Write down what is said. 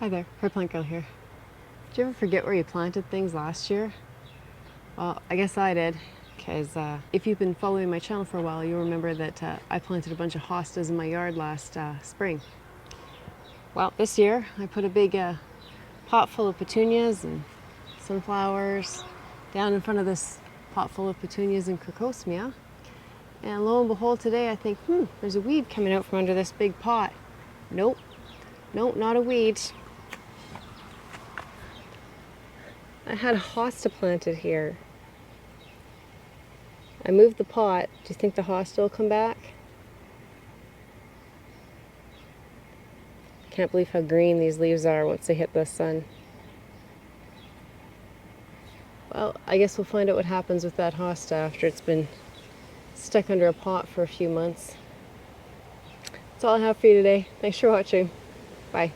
Hi there, Plant Girl here. Did you ever forget where you planted things last year? Well, I guess I did, because if you've been following my channel for a while, you'll remember that I planted a bunch of hostas in my yard last spring. Well, this year I put a big pot full of petunias and sunflowers down in front of this pot full of petunias and crocosmia. And lo and behold, today I think, there's a weed coming out from under this big pot. Nope, not a weed. I had a hosta planted here. I moved the pot. Do you think the hosta will come back? Can't believe how green these leaves are once they hit the sun. Well, I guess we'll find out what happens with that hosta after it's been stuck under a pot for a few months. That's all I have for you today. Thanks for watching. Bye.